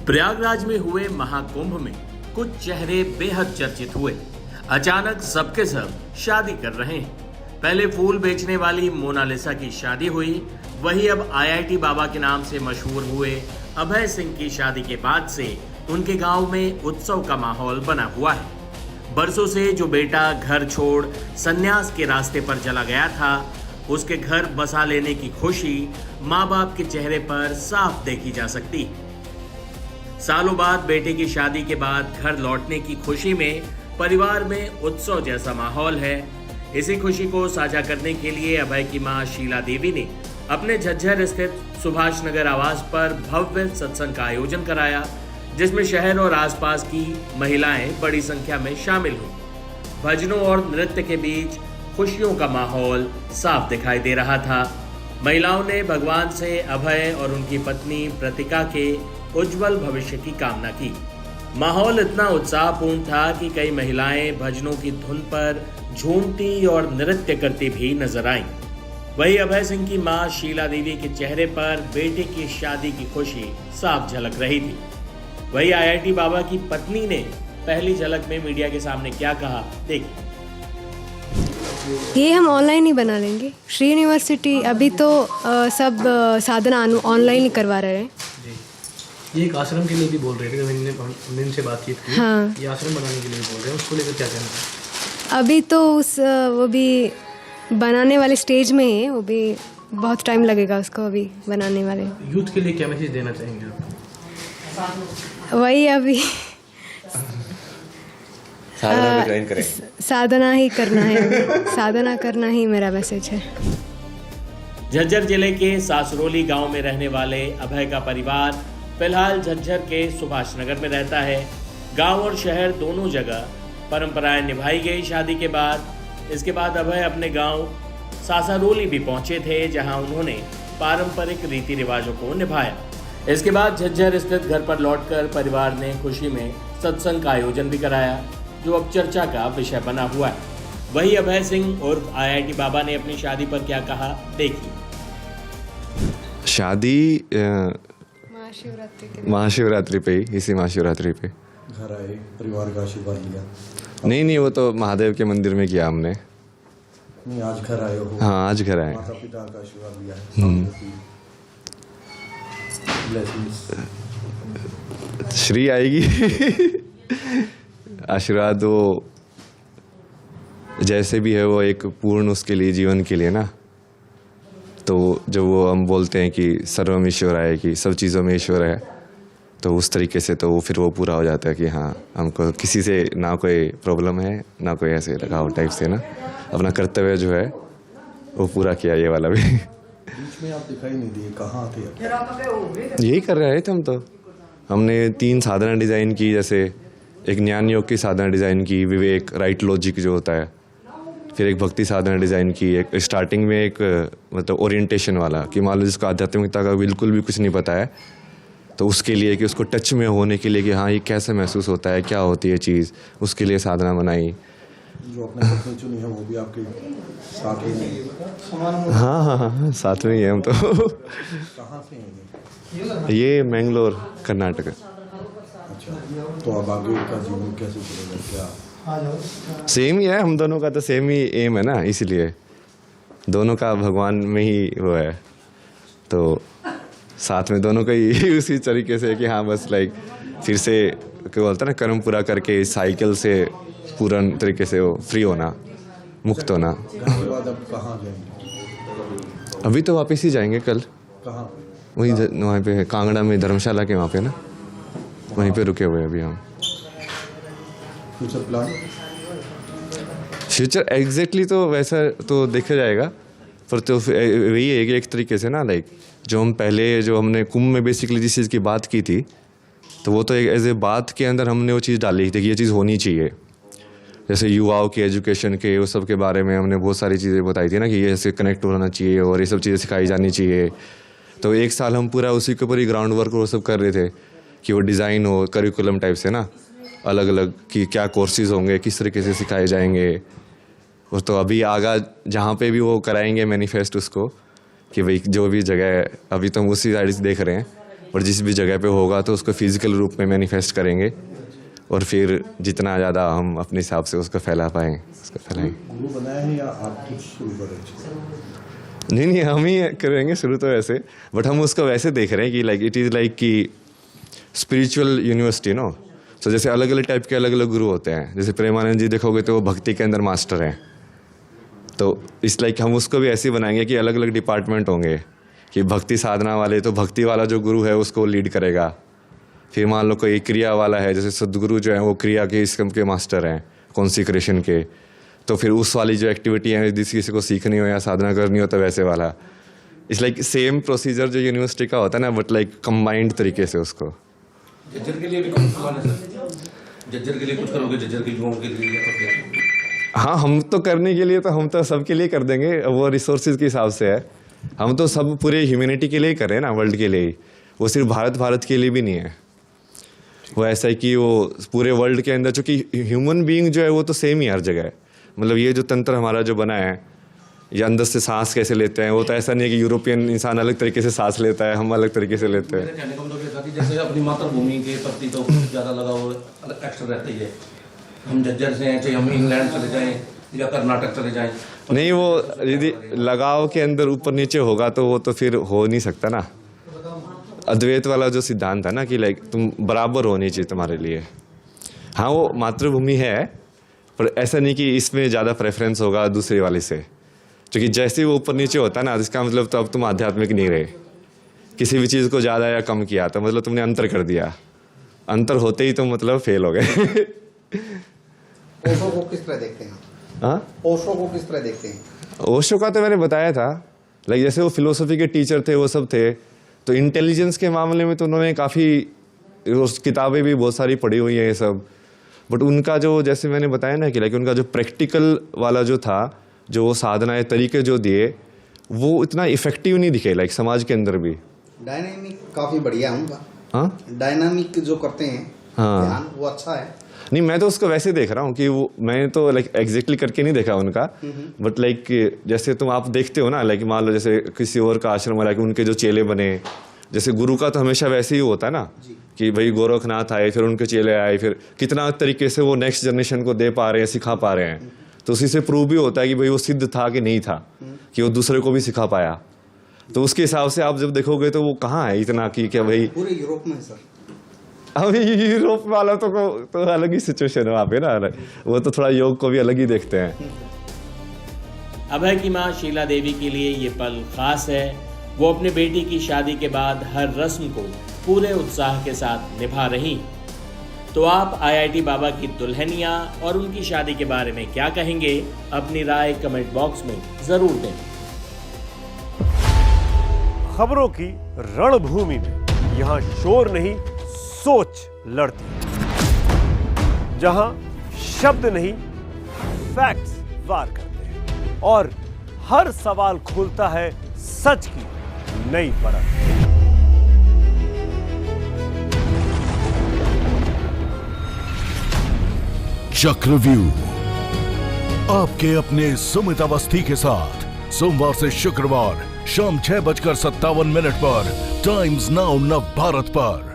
प्रयागराज में हुए महाकुंभ में कुछ चेहरे बेहद चर्चित हुए। अचानक सबके सब शादी कर रहे हैं। पहले फूल बेचने वाली मोनालिसा की शादी हुई, वही अब आईआईटी बाबा के नाम से मशहूर हुए अभय सिंह की शादी के बाद से उनके गांव में उत्सव का माहौल बना हुआ है। बरसों से जो बेटा घर छोड़ संन्यास के रास्ते पर चला गया था, उसके घर बसा लेने की खुशी माँ बाप के चेहरे पर साफ देखी जा सकती। सालों बाद बेटे की शादी के बाद घर लौटने की खुशी में परिवार में उत्सव जैसा माहौल है। इसी खुशी को साझा करने के लिए अभय की मां शीला देवी ने अपने झज्जर स्थित सुभाष नगर आवास पर भव्य सत्संग का आयोजन कराया, जिसमें शहर और आसपास की महिलाएं बड़ी संख्या में शामिल हुई। भजनों और नृत्य के बीच खुशियों का माहौल साफ दिखाई दे रहा था। महिलाओं ने भगवान से अभय और उनकी पत्नी प्रतिका के उज्जवल भविष्य की कामना की। माहौल इतना उत्साहपूर्ण था कि कई महिलाएं भजनों की धुन पर झूमती और नृत्य करती भी नजर आईं। वही अभय सिंह की मां शीला देवी के चेहरे पर बेटे की शादी की खुशी साफ झलक रही थी। वही आईआईटी बाबा की पत्नी ने पहली झलक में मीडिया के सामने क्या कहा, देखिए। ये हम ऑनलाइन ही बना लेंगे। श्री यूनिवर्सिटी अभी तो सब साधना ऑनलाइन ही करवा रहे हैं। ये एक आश्रम के लिए भी बोल रहे थे, हमने इनसे बातचीत की। हाँ, ये आश्रम बनाने के लिए बोल रहे हैं, उसको लेकर क्या कहना है? अभी तो वो भी बनाने वाले स्टेज में है, वो भी बहुत टाइम लगेगा उसको अभी बनाने वाले। यूथ के लिए क्या मैसेज देना चाहेंगे आप? वही अभी साधना में ज्वाइन करें। साधना ही करना है, साधना करना ही मेरा मैसेज है। झज्जर जिले के सासरोली गांव में रहने वाले अभय का परिवार फिलहाल झज्जर के सुभाष नगर में रहता है। गांव और शहर दोनों जगह परंपराएं निभाई गई शादी के बाद। इसके बाद अभय अपने गांव सासारोली भी पहुंचे थे, जहां उन्होंने पारंपरिक रीति रिवाजों को निभाया। इसके बाद झज्जर स्थित घर पर लौटकर परिवार ने खुशी में सत्संग का आयोजन भी कराया, जो अब चर्चा का विषय बना हुआ है। वही अभय सिंह और आईआईटी बाबा ने अपनी शादी पर क्या कहा, देखिए। शादी महाशिवरात्रि पे ही, इसी महाशिवरात्रि पे घर आए, परिवार का आशीर्वाद लिया। नहीं, वो तो महादेव के मंदिर में किया हमने। नहीं, आज घर आए हो? हाँ, आज घर आए। माता पिता का आशीर्वाद लिया है। श्री आएगी आशीर्वाद वो जैसे भी है, वो एक पूर्ण उसके लिए, जीवन के लिए ना। तो जब वो हम बोलते हैं कि सर्वम ईश्वर है, कि सब चीज़ों में ईश्वर है, तो उस तरीके से तो फिर वो पूरा हो जाता है कि हाँ, हमको किसी से ना कोई प्रॉब्लम है, ना कोई ऐसे लगाव टाइप से ना। अपना कर्तव्य जो है वो पूरा किया, ये वाला भी। बीच में आप दिखाई नहीं दिए, कहाँ थे? यही कर रहे थे हम तो। हमने 3 साधना डिज़ाइन की, जैसे एक ज्ञान योग की साधना डिज़ाइन की, विवेक राइट लॉजिक जो होता है, फिर एक भक्ति साधना डिज़ाइन की। एक स्टार्टिंग में एक मतलब ओरिएंटेशन वाला, कि मान लो जिसको आध्यात्मिकता का बिल्कुल भी कुछ नहीं पता है, तो उसके लिए कि उसको टच में होने के लिए कि हाँ, ये कैसे महसूस होता है, क्या होती है चीज़, उसके लिए साधना बनाई। जो अपने पत्नी चुनी है वो भी आपके साथ ही नहीं? हाँ, साथ में ही है हम तो। कहाँ से हैं ये मैंगलोर, कर्नाटक। अच्छा, तो अब आगे का जीवन कैसे चलेगा? क्या सेम ही है, हम दोनों का तो सेम ही एम है ना, इसलिए दोनों का भगवान में ही वो है, तो साथ में दोनों का ही उसी तरीके से कि हाँ, बस लाइक फिर से क्या बोलते हैं ना, कर्म पूरा करके इस साइकिल से पूर्ण तरीके से वो फ्री होना, मुक्त होना। उसके बाद अब कहाँ जाएंगे? अभी तो वापस ही जाएंगे कल। कहाँ? वहीं वहाँ पे कांगड़ा में धर्मशाला के वहाँ पे ना, वहीं पे रुके हुए अभी हम। Future plan? फ्यूचर एग्जैक्टली तो वैसा तो देखा जाएगा, पर तो वही है कि एक तरीके से ना, लाइक जो हम पहले जो हमने कुंभ में बेसिकली जिस चीज़ की बात की थी, तो वो तो एक एज ए बात के अंदर हमने वो चीज़ डाली थी कि ये चीज़ होनी चाहिए। जैसे युवाओं के एजुकेशन के वो सब के बारे में हमने बहुत सारी चीज़ें बताई थी ना, कि ये ऐसे कनेक्ट होना चाहिए और ये सब चीज़ें सिखाई जानी चाहिए। तो 1 साल हम पूरा उसी के ऊपर ही ग्राउंड वर्क वो सब कर रहे थे कि वो डिज़ाइन हो, करिकुलम टाइप से ना, अलग अलग कि क्या कोर्सेज होंगे, किस तरीके से सिखाए जाएंगे। और तो अभी आगा जहाँ पे भी वो कराएंगे मैनिफेस्ट उसको, कि भाई जो भी जगह है, अभी तो हम उसी साइड से देख रहे हैं और जिस भी जगह पे होगा तो उसको फिजिकल रूप में मैनिफेस्ट करेंगे और फिर जितना ज़्यादा हम अपने हिसाब से उसको फैला पाएँ उसको फैलाएंगे। गुरु बनाया है या आप कुछ शुरू करें? नहीं हम ही करेंगे शुरू तो वैसे, बट हम उसको वैसे देख रहे हैं कि लाइक इट इज़ लाइक कि स्पिरिचुअल यूनिवर्सिटी नो। सो जैसे अलग अलग टाइप के अलग अलग गुरु होते हैं, जैसे प्रेमानंद जी देखोगे तो वो भक्ति के अंदर मास्टर हैं, तो इस लाइक हम उसको भी ऐसे ही बनाएंगे कि अलग अलग डिपार्टमेंट होंगे कि भक्ति साधना वाले तो भक्ति वाला जो गुरु है उसको लीड करेगा, फिर मान लो कोई क्रिया वाला है जैसे सदगुरु जो है वो क्रिया के इसकम के मास्टर हैं कॉन्सिक्रेशन के, तो फिर उस वाली जो एक्टिविटी है जिस किसी को सीखनी हो या साधना करनी हो तो वैसे वाला। इट्स लाइक सेम प्रोसीजर जो यूनिवर्सिटी का होता है ना, बट लाइक कंबाइंड तरीके से उसको। जज्जर के लिए भी कुछ प्लान है सर? जज्जर के लिए कुछ करोगे? जज्जर के युवाओं के लिए या फिर? हाँ हम तो करने के लिए तो हम तो सबके लिए कर देंगे, वो रिसोर्सेज के हिसाब से है। हम तो सब पूरे ह्यूमैनिटी के लिए ही कर रहे हैं ना, वर्ल्ड के लिए ही, वो सिर्फ भारत के लिए भी नहीं है। वो ऐसा है कि वो पूरे वर्ल्ड के अंदर, चूँकि ह्यूमन बीइंग जो है वो तो सेम ही हर जगह है। मतलब ये जो तंत्र हमारा जो बना है, ये अंदर से सांस कैसे लेते हैं, वो तो ऐसा नहीं है कि यूरोपियन इंसान अलग तरीके से सांस लेता है, हम अलग तरीके से लेते हैं। मेरे कहने का मतलब ये था कि जैसे अपनी मातृभूमि के प्रति तो ज़्यादा लगाव एक्स्ट्रा रहता ही है। हम जज्जर से हैं, चाहे हम इंग्लैंड चले जाएँ या कर्नाटक चले जाएँ, नहीं वो यदि लगाव के अंदर ऊपर नीचे होगा तो वो तो फिर हो नहीं सकता ना। अद्वैत वाला जो सिद्धांत है ना कि लाइक तुम बराबर होनी चाहिए तुम्हारे लिए। हाँ वो मातृभूमि है, पर ऐसा नहीं कि इसमें ज़्यादा प्रेफरेंस होगा दूसरे वाले से, क्योंकि जैसे वो ऊपर नीचे होता है ना, इसका मतलब तो अब तुम आध्यात्मिक नहीं रहे। किसी भी चीज़ को ज़्यादा या कम किया तो मतलब तुमने अंतर कर दिया, अंतर होते ही तुम मतलब फेल हो गए। ओशो को किस तरह देखते हैं? हाँ ओशो को किस तरह देखते हैं? ओशो का तो मैंने बताया था, लाइक जैसे वो फिलोसफी के टीचर थे, वो सब थे, तो इंटेलिजेंस के मामले में तो उन्होंने काफ़ी किताबें भी बहुत सारी पढ़ी हुई हैं ये सब, बट उनका जो जैसे मैंने बताया ना कि लाइक उनका जो प्रैक्टिकल वाला जो था, जो वो साधना तरीके जो दिए वो इतना इफेक्टिव नहीं दिखे लाइक समाज के अंदर भी। डायनामिक काफी बढ़िया है उनका। हाँ डायनामिक जो करते हैं हाँ ध्यान, वो अच्छा है। नहीं मैं तो उसको वैसे देख रहा हूँ कि वो मैं तो लाइक एग्जैक्टली करके नहीं देखा उनका, बट लाइक जैसे तुम आप देखते हो ना, लाइक मान लो जैसे किसी और का आश्रम वाला कि उनके जो चेले बने, जैसे गुरु का तो हमेशा वैसे ही होता है ना कि भाई गोरखनाथ आए, फिर उनके चेले आए, फिर कितना तरीके से वो नेक्स्ट जनरेशन को दे पा रहे हैं, सिखा पा रहे हैं, तो उसी से प्रूव भी होता है कि भाई वो सिद्ध था कि नहीं था, कि वो दूसरे को भी सिखा पाया। तो उसके हिसाब से आप जब देखोगे तो वो कहाँ है इतना कि क्या भाई पूरे यूरोप में है सर। अभी यूरोप वाला तो अलग ही सिचुएशन है वहाँ पे ना, वो तो थोड़ा योग को भी अलग ही देखते हैं। अभय की मां शीला देवी के लिए ये पल खास है। वो अपने बेटी की शादी के बाद हर रस्म को पूरे उत्साह के साथ निभा रही। तो आप IIT बाबा की दुल्हनिया और उनकी शादी के बारे में क्या कहेंगे? अपनी राय कमेंट बॉक्स में जरूर दें। खबरों की रणभूमि में यहाँ शोर नहीं सोच लड़ती है, जहां शब्द नहीं फैक्ट्स वार करते हैं और हर सवाल खोलता है सच की नई परत। चक्रव्यूह आपके अपने सुमित अवस्थी के साथ सोमवार से शुक्रवार शाम 6:57 पर टाइम्स नाउ नव भारत पर।